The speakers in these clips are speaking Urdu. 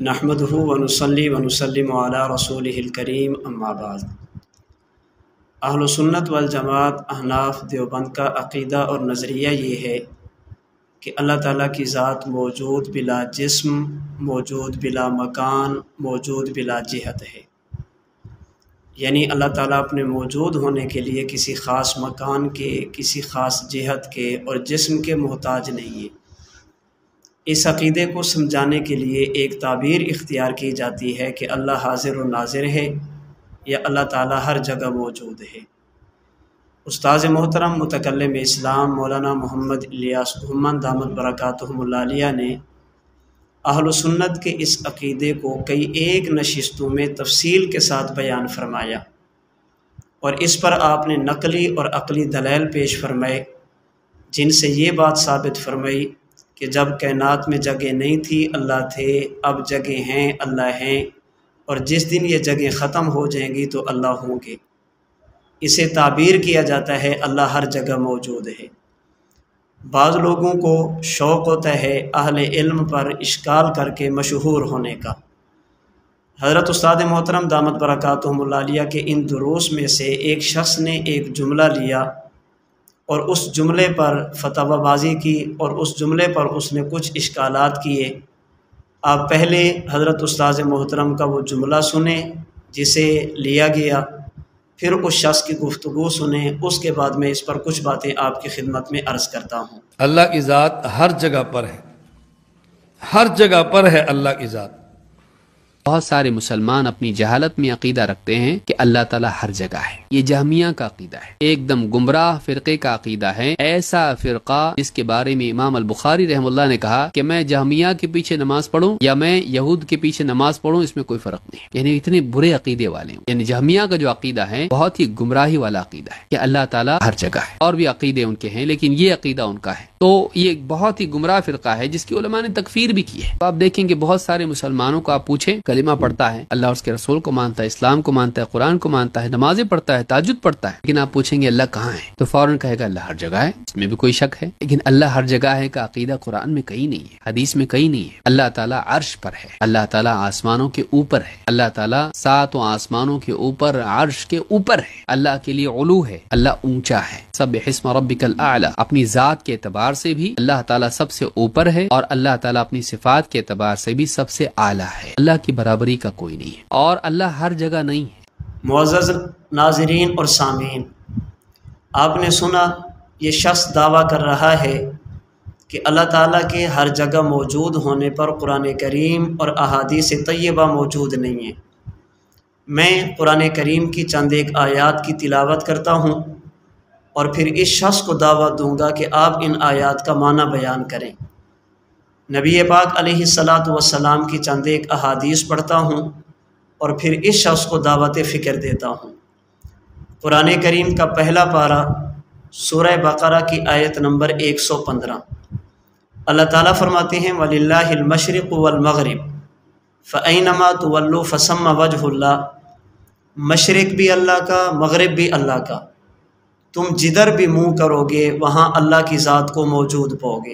نحمدہ ونصلی ونسلم علی رسولہ الکریم اما بعد۔ اہل سنت والجماعت احناف دیوبند کا عقیدہ اور نظریہ یہ ہے کہ اللہ تعالیٰ کی ذات موجود بلا جسم، موجود بلا مکان، موجود بلا جہت ہے، یعنی اللہ تعالیٰ اپنے موجود ہونے کے لیے کسی خاص مکان کے، کسی خاص جہت کے اور جسم کے محتاج نہیں ہے۔ اس عقیدے کو سمجھانے کے لیے ایک تعبیر اختیار کی جاتی ہے کہ اللہ حاضر و ناظر ہے یا اللہ تعالیٰ ہر جگہ موجود ہے۔ استاذ محترم متکلم اسلام مولانا محمد الیاس گھمن دامت برکاتہم العالیہ نے اہل سنت کے اس عقیدے کو کئی ایک نشستوں میں تفصیل کے ساتھ بیان فرمایا، اور اس پر آپ نے نقلی اور عقلی دلائل پیش فرمائے، جن سے یہ بات ثابت فرمائی کہ جب کائنات میں جگہ نہیں تھی اللہ تھے، اب جگہ ہیں اللہ ہیں، اور جس دن یہ جگہ ختم ہو جائیں گی تو اللہ ہوں گے۔ اسے تعبیر کیا جاتا ہے اللہ ہر جگہ موجود ہے۔ بعض لوگوں کو شوق ہوتا ہے اہل علم پر اشکال کر کے مشہور ہونے کا۔ حضرت استاد محترم دامت برکاتہم العالیہ کے ان دروس میں سے ایک شخص نے ایک جملہ لیا اور اس جملے پر فتوی بازی کی، اور اس جملے پر اس نے کچھ اشکالات کیے۔ آپ پہلے حضرت استاد محترم کا وہ جملہ سنیں جسے لیا گیا، پھر اس شخص کی گفتگو سنیں، اس کے بعد میں اس پر کچھ باتیں آپ کی خدمت میں عرض کرتا ہوں۔ اللہ کی ذات ہر جگہ پر ہے، ہر جگہ پر ہے اللہ کی ذات۔ بہت سارے مسلمان اپنی جہالت میں عقیدہ رکھتے ہیں کہ اللہ تعالیٰ ہر جگہ ہے۔ یہ جہمیہ کا عقیدہ ہے، ایک دم گمراہ فرقے کا عقیدہ ہے۔ ایسا فرقہ جس کے بارے میں امام البخاری رحم اللہ نے کہا کہ میں جہمیہ کے پیچھے نماز پڑھوں یا میں یہود کے پیچھے نماز پڑھوں، اس میں کوئی فرق نہیں، یعنی اتنے برے عقیدے والے ہیں۔ یعنی جہمیہ کا جو عقیدہ ہے بہت ہی گمراہی والا عقیدہ ہے کہ اللہ تعالیٰ ہر جگہ ہے۔ اور بھی عقیدے ان کے ہیں لیکن یہ عقیدہ ان کا ہے، تو یہ بہت ہی گمراہ فرقہ ہے جس کی علماء نے تکفیر بھی کی ہے۔ تو آپ دیکھیں کہ بہت سارے مسلمانوں کو آپ پوچھیں، کلمہ پڑھتا ہے، اللہ اور اس کے رسول کو مانتا ہے، اسلام کو مانتا ہے، قرآن کو مانتا ہے، نمازیں پڑھتا ہے، تہجد پڑھتا ہے، لیکن آپ پوچھیں گے اللہ کہاں ہے تو فوراً کہے گا اللہ ہر جگہ ہے۔ اس میں بھی کوئی شک ہے، لیکن اللہ ہر جگہ ہے کا عقیدہ قرآن میں کہیں نہیں ہے، حدیث میں کہیں نہیں ہے۔ اللہ تعالیٰ عرش پر ہے، اللہ تعالیٰ آسمانوں کے اوپر ہے، اللہ تعالیٰ ساتوں آسمانوں کے اوپر عرش کے اوپر ہے، اللہ کے لیے علو ہے، اللہ اونچا ہے۔ سبح اسم ربک الاعلی، اپنی ذات کے اعتبار سے بھی اللہ تعالیٰ سب سے اوپر ہے، اور اللہ تعالیٰ اپنی صفات کے اعتبار سے بھی سب سے اعلیٰ ہے۔ اللہ کی برابری کا کوئی نہیں ہے، اور اللہ ہر جگہ نہیں ہے۔ معزز ناظرین اور سامعین، آپ نے سنا یہ شخص دعویٰ کر رہا ہے کہ اللہ تعالیٰ کے ہر جگہ موجود ہونے پر قرآن کریم اور احادیث طیبہ موجود نہیں ہیں۔ میں قرآن کریم کی چند ایک آیات کی تلاوت کرتا ہوں اور پھر اس شخص کو دعوت دوں گا کہ آپ ان آیات کا معنی بیان کریں۔ نبی پاک علیہ الصلاۃ والسلام کی چند ایک احادیث پڑھتا ہوں اور پھر اس شخص کو دعوت فکر دیتا ہوں۔ قرآن کریم کا پہلا پارہ سورہ بقرہ کی آیت نمبر 115، اللہ تعالیٰ فرماتے ہیں وَلِلَّهِ الْمَشْرِقُ وَالْمَغْرِبُ فَأَيْنَمَا تُوَلُّوا فَثَمَّ وَجْهُ اللَّهِ، مشرق بھی اللہ کا، مغرب بھی اللہ کا، تم جدھر بھی منہ کرو گے وہاں اللہ کی ذات کو موجود پاؤ گے۔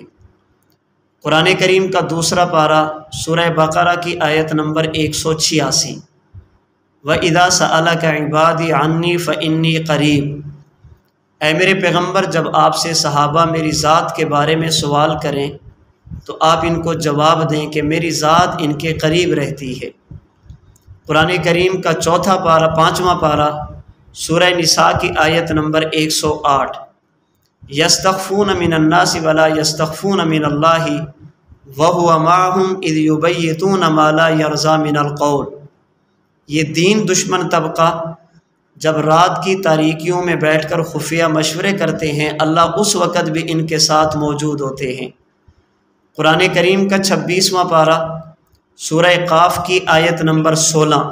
قرآن کریم کا دوسرا پارہ سورہ بقرہ کی آیت نمبر 186، وَإِذَا سَأَلَكَ عِبَادِي عَنِّي فَإِنِّي قَرِيبٌ، اے میرے پیغمبر جب آپ سے صحابہ میری ذات کے بارے میں سوال کریں تو آپ ان کو جواب دیں کہ میری ذات ان کے قریب رہتی ہے۔ قرآن کریم کا چوتھا پارہ، پانچواں پارہ سورہ نساء کی آیت نمبر 108، یستخفون من الناس ولا یستخفون من اللہ وہو معہم اذ یبیتون ما لا یرضی من القول، یہ دین دشمن طبقہ جب رات کی تاریکیوں میں بیٹھ کر خفیہ مشورے کرتے ہیں اللہ اس وقت بھی ان کے ساتھ موجود ہوتے ہیں۔ قرآن کریم کا 26واں پارہ سورہ قاف کی آیت نمبر 16،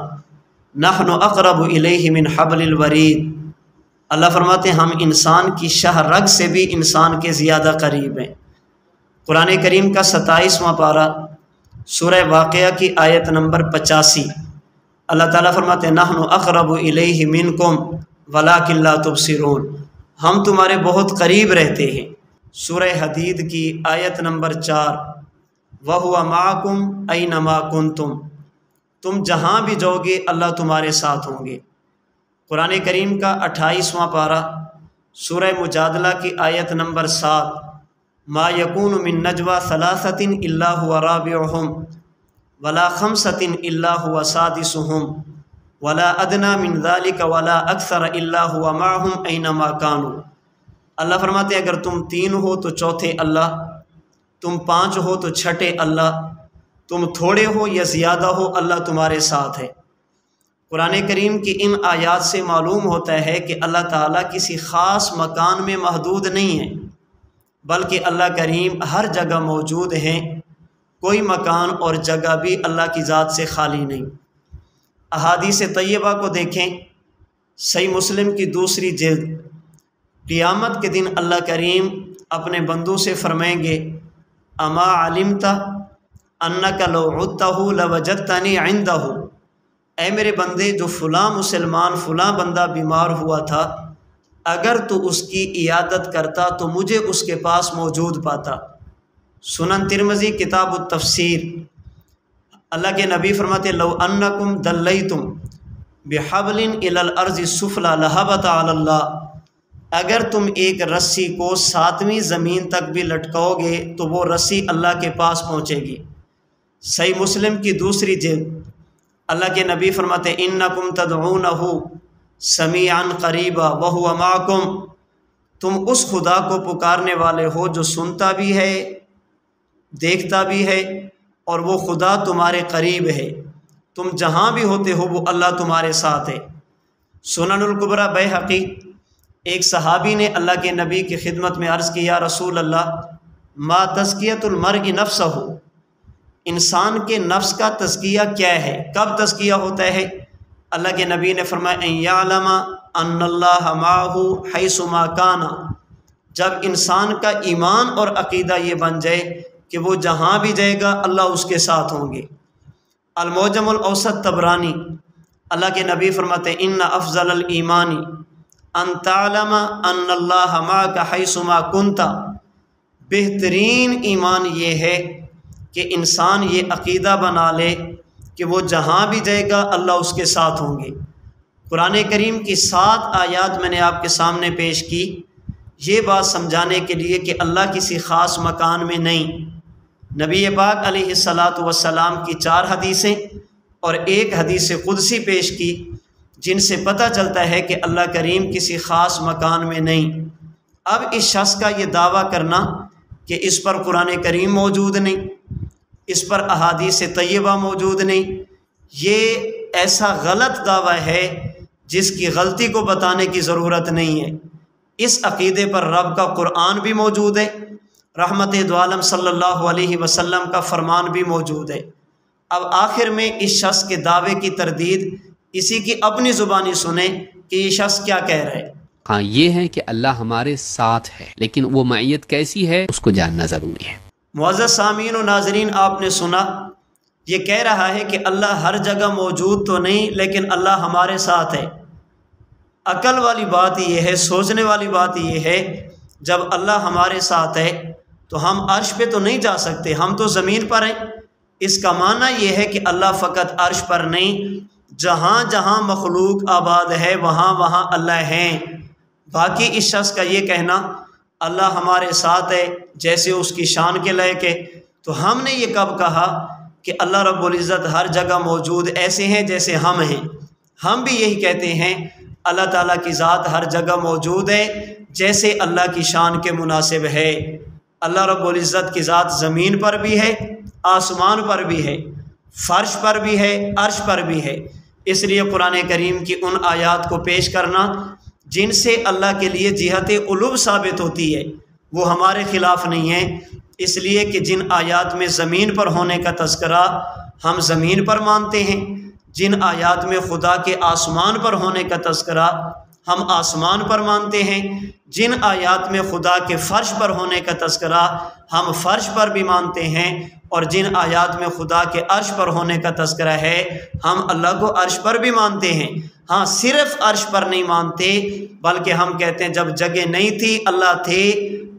نحن اقرب الیہ من حبل الورید، اللہ فرماتے ہیں ہم انسان کی شہ رگ سے بھی انسان کے زیادہ قریب ہیں۔ قرآن کریم کا 27واں پارہ سورہ واقعہ کی آیت نمبر 85، اللہ تعالیٰ فرماتے ہیں نحن اقرب الیہ منکم ولکن لا تبصرون، ہم تمہارے بہت قریب رہتے ہیں۔ سورہ حدید کی آیت نمبر 4، وَهُوَ مَعَكُمْ أَيْنَمَا كُنْتُمْ، تم جہاں بھی جاؤ گے اللہ تمہارے ساتھ ہوں گے۔ قرآن کریم کا 28واں پارہ سورہ مجادلہ کی آیت نمبر 7، ما یکون من نجوى ثلاثة الا هو رابعهم ولا خمسة الا هو سادسهم ولا ادنى من ذلك ولا اکثر الا هو معهم اینما كانوا۔ اللہ فرماتے ہیں اگر تم 3 ہو تو چوتھے اللہ، تم 5 ہو تو چھٹے اللہ، تم تھوڑے ہو یا زیادہ ہو اللہ تمہارے ساتھ ہے۔ قرآن کریم کی ان آیات سے معلوم ہوتا ہے کہ اللہ تعالیٰ کسی خاص مکان میں محدود نہیں ہے، بلکہ اللہ کریم ہر جگہ موجود ہیں، کوئی مکان اور جگہ بھی اللہ کی ذات سے خالی نہیں۔ احادیث طیبہ کو دیکھیں، صحیح مسلم کی 2 جلد، قیامت کے دن اللہ کریم اپنے بندوں سے فرمائیں گے اما علمت انک لو عدتہ لوجدتنی عندہ، اے میرے بندے جو فلاں مسلمان فلاں بندہ بیمار ہوا تھا، اگر تو اس کی عیادت کرتا تو مجھے اس کے پاس موجود پاتا۔ سنن ترمذی کتاب التفسیر، اللہ کے نبی فرماتے لو انکم دلیتم بحبل الی الارض السفلی لہبط علی اللہ، اگر تم ایک رسی کو 7ویں زمین تک بھی لٹکاؤ گے تو وہ رسی اللہ کے پاس پہنچے گی۔ صحیح مسلم کی 2 جلد، اللہ کے نبی فرماتے انکم تدعونہ سمیعا قریبا وہو معکم، تم اس خدا کو پکارنے والے ہو جو سنتا بھی ہے دیکھتا بھی ہے، اور وہ خدا تمہارے قریب ہے، تم جہاں بھی ہوتے ہو وہ اللہ تمہارے ساتھ ہے۔ سنن الکبریٰ بیہقی، ایک صحابی نے اللہ کے نبی کی خدمت میں عرض کی یا رسول اللہ ما تزکیۃ المرء نفسہ، انسان کے نفس کا تزکیہ کیا ہے، کب تزکیہ ہوتا ہے؟ اللہ کے نبی نے فرمایا ان یعلم ان اللہ معہ حیث ما کان، جب انسان کا ایمان اور عقیدہ یہ بن جائے کہ وہ جہاں بھی جائے گا اللہ اس کے ساتھ ہوں گے۔ المعجم الاوسط طبرانی، اللہ کے نبی فرماتے ان افضل الایمان ان تعلم ان اللہ معک حیث ما کنت، بہترین ایمان یہ ہے کہ انسان یہ عقیدہ بنا لے کہ وہ جہاں بھی جائے گا اللہ اس کے ساتھ ہوں گے۔ قرآن کریم کی 7 آیات میں نے آپ کے سامنے پیش کی، یہ بات سمجھانے کے لیے کہ اللہ کسی خاص مکان میں نہیں۔ نبی پاک علیہ الصلاۃ والسلام کی 4 حدیثیں اور 1 حدیث قدسی پیش کی، جن سے پتہ چلتا ہے کہ اللہ کریم کسی خاص مکان میں نہیں۔ اب اس شخص کا یہ دعویٰ کرنا کہ اس پر قرآن کریم موجود نہیں، اس پر احادیث طیبہ موجود نہیں، یہ ایسا غلط دعویٰ ہے جس کی غلطی کو بتانے کی ضرورت نہیں ہے۔ اس عقیدے پر رب کا قرآن بھی موجود ہے، رحمت دو عالم صلی اللہ علیہ وسلم کا فرمان بھی موجود ہے۔ اب آخر میں اس شخص کے دعوے کی تردید اسی کی اپنی زبانی سنیں کہ یہ شخص کیا کہہ رہا ہے۔ ہاں یہ ہے کہ اللہ ہمارے ساتھ ہے، لیکن وہ معیت کیسی ہے اس کو جاننا ضروری ہے۔ معزز سامعین و ناظرین، آپ نے سنا یہ کہہ رہا ہے کہ اللہ ہر جگہ موجود تو نہیں لیکن اللہ ہمارے ساتھ ہے۔ عقل والی بات یہ ہے، سوچنے والی بات یہ ہے، جب اللہ ہمارے ساتھ ہے تو ہم عرش پہ تو نہیں جا سکتے، ہم تو زمین پر ہیں۔ اس کا معنی یہ ہے کہ اللہ فقط عرش پر نہیں، جہاں جہاں مخلوق آباد ہے وہاں وہاں اللہ ہیں۔ باقی اس شخص کا یہ کہنا اللہ ہمارے ساتھ ہے جیسے اس کی شان کے لائق ہے، تو ہم نے یہ کب کہا کہ اللہ رب العزت ہر جگہ موجود ایسے ہیں جیسے ہم ہیں؟ ہم بھی یہی کہتے ہیں اللہ تعالیٰ کی ذات ہر جگہ موجود ہے جیسے اللہ کی شان کے مناسب ہے۔ اللہ رب العزت کی ذات زمین پر بھی ہے، آسمان پر بھی ہے، فرش پر بھی ہے، عرش پر بھی ہے۔ اس لیے قرآن کریم کی ان آیات کو پیش کرنا جن سے اللہ کے لیے جہت علو ثابت ہوتی ہے وہ ہمارے خلاف نہیں ہے، اس لیے کہ جن آیات میں زمین پر ہونے کا تذکرہ ہم زمین پر مانتے ہیں، جن آیات میں خدا کے آسمان پر ہونے کا تذکرہ ہم آسمان پر مانتے ہیں، جن آیات میں خدا کے فرش پر ہونے کا تذکرہ ہم فرش پر بھی مانتے ہیں، اور جن آیات میں خدا کے عرش پر ہونے کا تذکرہ ہے ہم اللہ کو عرش پر بھی مانتے ہیں۔ ہاں صرف عرش پر نہیں مانتے بلکہ ہم کہتے ہیں جب جگہ نہیں تھی اللہ تھے،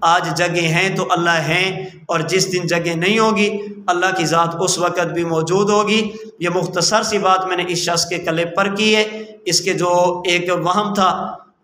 آج جگہ ہیں تو اللہ ہیں، اور جس دن جگہ نہیں ہوگی اللہ کی ذات اس وقت بھی موجود ہوگی۔ یہ مختصر سی بات میں نے اس شخص کے کلپ پر کی ہے۔ اس کے جو ایک وہم تھا،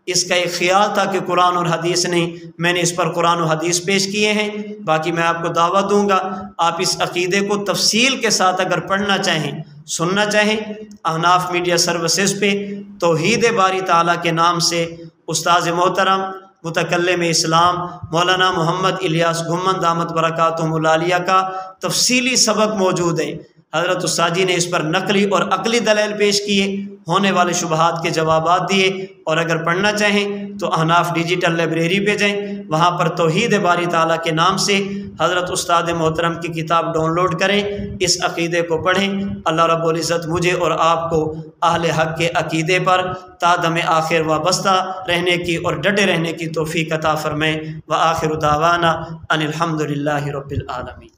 اس کا ایک خیال تھا کہ قرآن اور حدیث نہیں، میں نے اس پر قرآن و حدیث پیش کیے ہیں۔ باقی میں آپ کو دعوت دوں گا، آپ اس عقیدے کو تفصیل کے ساتھ اگر پڑھنا چاہیں، سننا چاہیں، احناف میڈیا سروسز پہ توحید باری تعالیٰ کے نام سے استاذ محترم متکلم اسلام مولانا محمد الیاس گھمن دامت برکاتہم العالیہ کا تفصیلی سبق موجود ہے۔ حضرت استاد جی نے اس پر نقلی اور عقلی دلائل پیش کیے، ہونے والے شبہات کے جوابات دیے، اور اگر پڑھنا چاہیں تو احناف ڈیجیٹل لائبریری پہ جائیں، وہاں پر توحید باری تعالیٰ کے نام سے حضرت استاد محترم کی کتاب ڈاؤن لوڈ کریں، اس عقیدے کو پڑھیں۔ اللہ رب العزت مجھے اور آپ کو اہل حق کے عقیدے پر تا دم آخر وابستہ رہنے کی اور ڈٹے رہنے کی توفیق عطا فرمائیں۔ وآخر دعوانا ان الحمد للہ رب العالمین۔